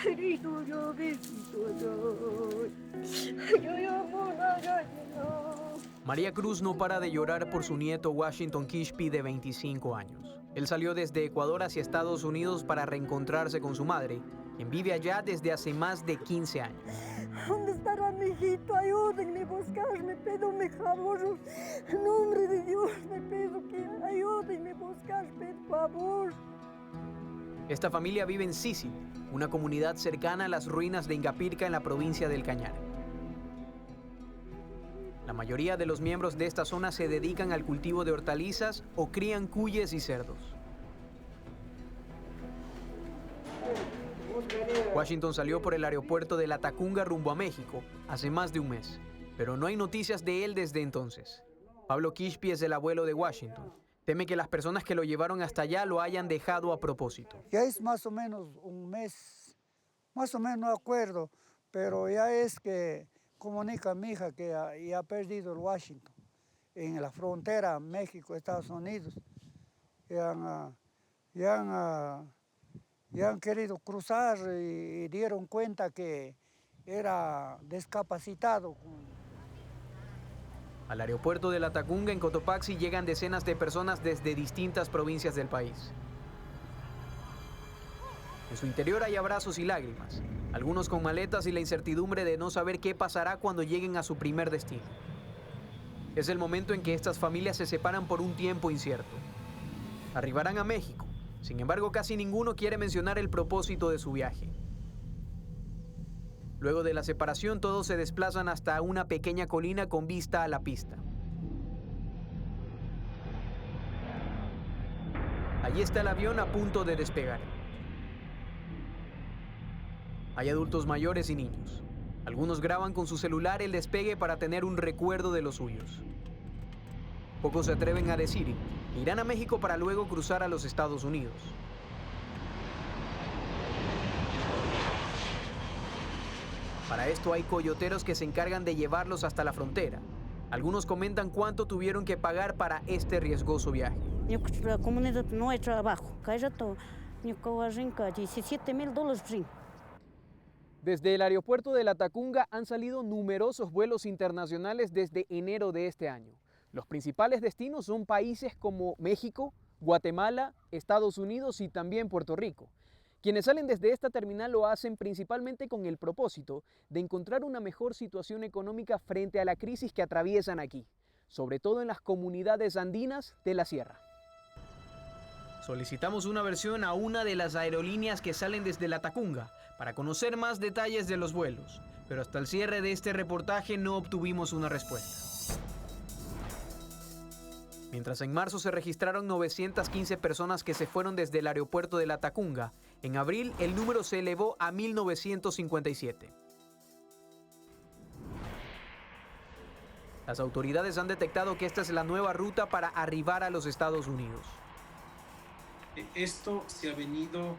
Grito yo, besito yo. Yo por la calle no. María Cruz no para de llorar por su nieto Washington Kishpi de 25 años. Él salió desde Ecuador hacia Estados Unidos para reencontrarse con su madre, quien vive allá desde hace más de 15 años. ¿Dónde estará mi hijito? Ayúdenme a buscarme, pido mi favor. En nombre de Dios me pido que ayúdenme a buscar, por favor. Esta familia vive en Sisil, una comunidad cercana a las ruinas de Ingapirca en la provincia del Cañar. La mayoría de los miembros de esta zona se dedican al cultivo de hortalizas o crían cuyes y cerdos. Washington salió por el aeropuerto de La Tacunga rumbo a México hace más de un mes, pero no hay noticias de él desde entonces. Pablo Kishpi es el abuelo de Washington. Teme que las personas que lo llevaron hasta allá lo hayan dejado a propósito. Ya es más o menos un mes, más o menos no acuerdo, pero ya es que comunica a mi hija que ya ha perdido el Washington en la frontera México-Estados Unidos. Ya han querido cruzar y dieron cuenta que era discapacitado. Al aeropuerto de La Tacunga, en Cotopaxi, llegan decenas de personas desde distintas provincias del país. En su interior hay abrazos y lágrimas, algunos con maletas y la incertidumbre de no saber qué pasará cuando lleguen a su primer destino. Es el momento en que estas familias se separan por un tiempo incierto. Arribarán a México, sin embargo casi ninguno quiere mencionar el propósito de su viaje. Luego de la separación, todos se desplazan hasta una pequeña colina con vista a la pista. Allí está el avión a punto de despegar. Hay adultos mayores y niños. Algunos graban con su celular el despegue para tener un recuerdo de los suyos. Pocos se atreven a decir que irán a México para luego cruzar a los Estados Unidos. Para esto hay coyoteros que se encargan de llevarlos hasta la frontera. Algunos comentan cuánto tuvieron que pagar para este riesgoso viaje. En la comunidad no hay trabajo. Cada rato, $17,000. Desde el aeropuerto de La Tacunga han salido numerosos vuelos internacionales desde enero de este año. Los principales destinos son países como México, Guatemala, Estados Unidos y también Puerto Rico. Quienes salen desde esta terminal lo hacen principalmente con el propósito de encontrar una mejor situación económica frente a la crisis que atraviesan aquí, sobre todo en las comunidades andinas de la sierra. Solicitamos una versión a una de las aerolíneas que salen desde La Tacunga para conocer más detalles de los vuelos, pero hasta el cierre de este reportaje no obtuvimos una respuesta. Mientras en marzo se registraron 915 personas que se fueron desde el aeropuerto de La Tacunga, en abril el número se elevó a 1,957. Las autoridades han detectado que esta es la nueva ruta para arribar a los Estados Unidos. Esto se ha venido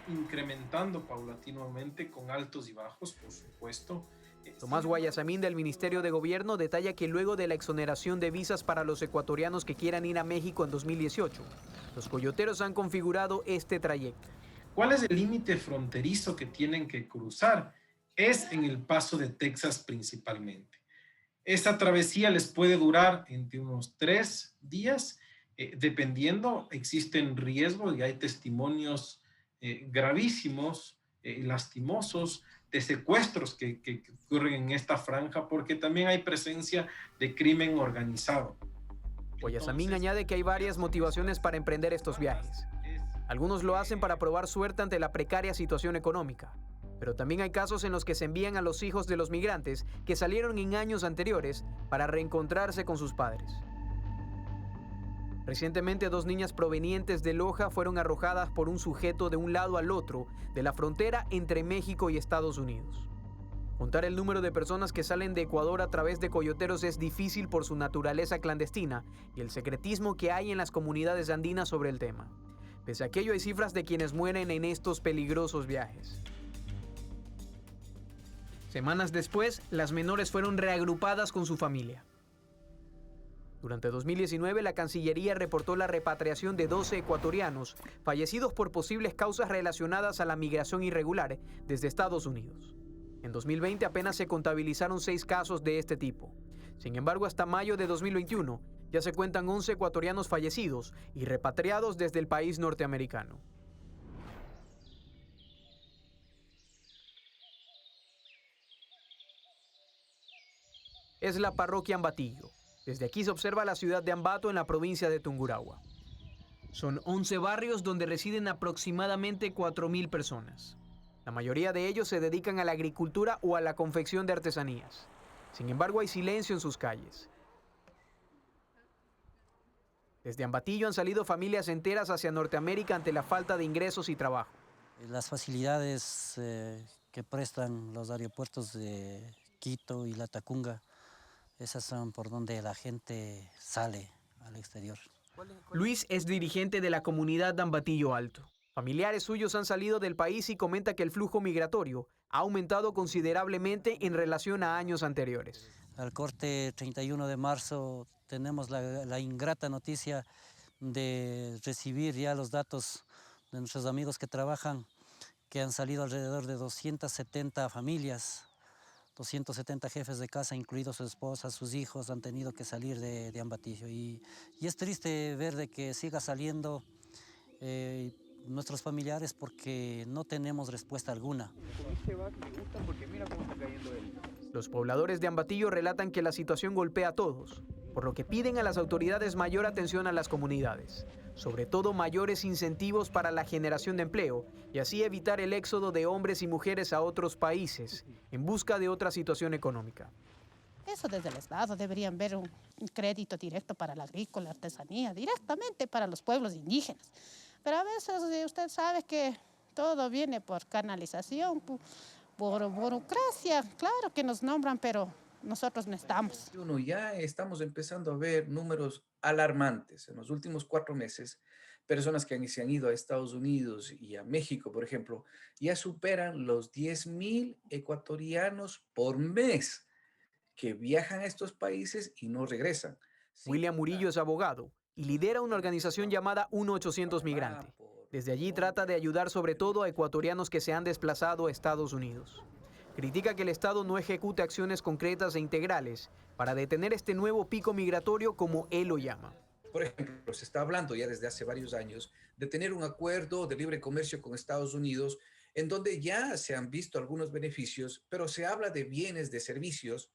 incrementando paulatinamente con altos y bajos, por supuesto. Tomás Guayasamín del Ministerio de Gobierno detalla que luego de la exoneración de visas para los ecuatorianos que quieran ir a México en 2018, los coyoteros han configurado este trayecto. ¿Cuál es el límite fronterizo que tienen que cruzar? Es en el Paso de Texas principalmente. Esta travesía les puede durar entre unos 3 días, dependiendo, existen riesgos y hay testimonios gravísimos, lastimosos, de secuestros que ocurren en esta franja, porque también hay presencia de crimen organizado. Guayasamín añade que hay varias motivaciones para emprender estos viajes. Algunos lo hacen para probar suerte ante la precaria situación económica, pero también hay casos en los que se envían a los hijos de los migrantes que salieron en años anteriores para reencontrarse con sus padres. Recientemente, 2 niñas provenientes de Loja fueron arrojadas por un sujeto de un lado al otro de la frontera entre México y Estados Unidos. Contar el número de personas que salen de Ecuador a través de coyoteros es difícil por su naturaleza clandestina y el secretismo que hay en las comunidades andinas sobre el tema. Pese a aquello, hay cifras de quienes mueren en estos peligrosos viajes. Semanas después, las menores fueron reagrupadas con su familia. Durante 2019, la Cancillería reportó la repatriación de 12 ecuatorianos fallecidos por posibles causas relacionadas a la migración irregular desde Estados Unidos. En 2020 apenas se contabilizaron 6 casos de este tipo. Sin embargo, hasta mayo de 2021 ya se cuentan 11 ecuatorianos fallecidos y repatriados desde el país norteamericano. Es la parroquia Ambatillo. Desde aquí se observa la ciudad de Ambato en la provincia de Tungurahua. Son 11 barrios donde residen aproximadamente 4.000 personas. La mayoría de ellos se dedican a la agricultura o a la confección de artesanías. Sin embargo, hay silencio en sus calles. Desde Ambatillo han salido familias enteras hacia Norteamérica ante la falta de ingresos y trabajo. Las facilidades que prestan los aeropuertos de Quito y La Tacunga, esas son por donde la gente sale al exterior. Luis es dirigente de la comunidad de Ambatillo Alto. Familiares suyos han salido del país y comenta que el flujo migratorio ha aumentado considerablemente en relación a años anteriores. Al corte 31 de marzo tenemos la ingrata noticia de recibir ya los datos de nuestros amigos que trabajan, que han salido alrededor de 270 familias, 270 jefes de casa, incluidos sus esposas, sus hijos, han tenido que salir de Ambatillo. Y es triste ver de que siga saliendo nuestros familiares porque no tenemos respuesta alguna. Los pobladores de Ambatillo relatan que la situación golpea a todos, por lo que piden a las autoridades mayor atención a las comunidades, sobre todo mayores incentivos para la generación de empleo y así evitar el éxodo de hombres y mujeres a otros países en busca de otra situación económica. Eso desde el Estado deberían ver un crédito directo para la agrícola, artesanía, directamente para los pueblos indígenas. Pero a veces usted sabe que todo viene por canalización, por burocracia. Claro que nos nombran, pero nosotros no estamos. Ya estamos empezando a ver números alarmantes. En los últimos 4 meses, personas que se han ido a Estados Unidos y a México, por ejemplo, ya superan los 10.000 ecuatorianos por mes que viajan a estos países y no regresan. William Murillo es abogado y lidera una organización llamada 1-800 Migrante. Desde allí trata de ayudar sobre todo a ecuatorianos que se han desplazado a Estados Unidos. Critica que el Estado no ejecute acciones concretas e integrales para detener este nuevo pico migratorio, como él lo llama. Por ejemplo, se está hablando ya desde hace varios años de tener un acuerdo de libre comercio con Estados Unidos en donde ya se han visto algunos beneficios, pero se habla de bienes, de servicios,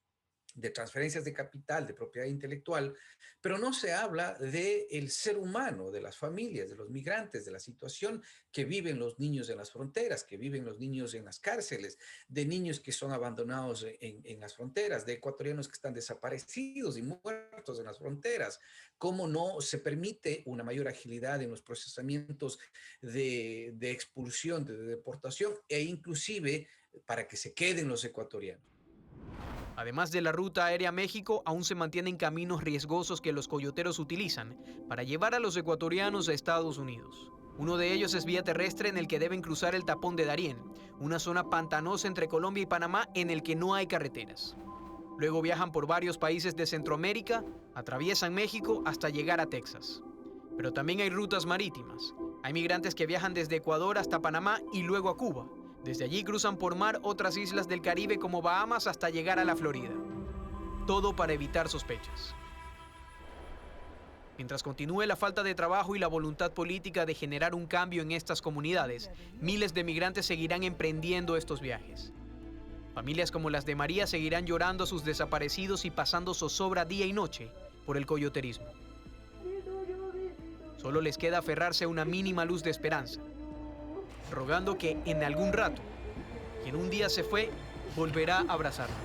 de transferencias de capital, de propiedad intelectual, pero no se habla del ser humano, de las familias, de los migrantes, de la situación que viven los niños en las fronteras, que viven los niños en las cárceles, de niños que son abandonados en las fronteras, de ecuatorianos que están desaparecidos y muertos en las fronteras. Cómo no se permite una mayor agilidad en los procesamientos de expulsión, de deportación e inclusive para que se queden los ecuatorianos. Además de la ruta aérea a México, aún se mantienen caminos riesgosos que los coyoteros utilizan para llevar a los ecuatorianos a Estados Unidos. Uno de ellos es vía terrestre en el que deben cruzar el tapón de Darién, una zona pantanosa entre Colombia y Panamá en el que no hay carreteras. Luego viajan por varios países de Centroamérica, atraviesan México hasta llegar a Texas. Pero también hay rutas marítimas. Hay migrantes que viajan desde Ecuador hasta Panamá y luego a Cuba. Desde allí cruzan por mar otras islas del Caribe como Bahamas hasta llegar a la Florida. Todo para evitar sospechas. Mientras continúe la falta de trabajo y la voluntad política de generar un cambio en estas comunidades, miles de migrantes seguirán emprendiendo estos viajes. Familias como las de María seguirán llorando a sus desaparecidos y pasando zozobra día y noche por el coyoterismo. Solo les queda aferrarse a una mínima luz de esperanza, rogando que en algún rato, quien un día se fue, volverá a abrazarnos.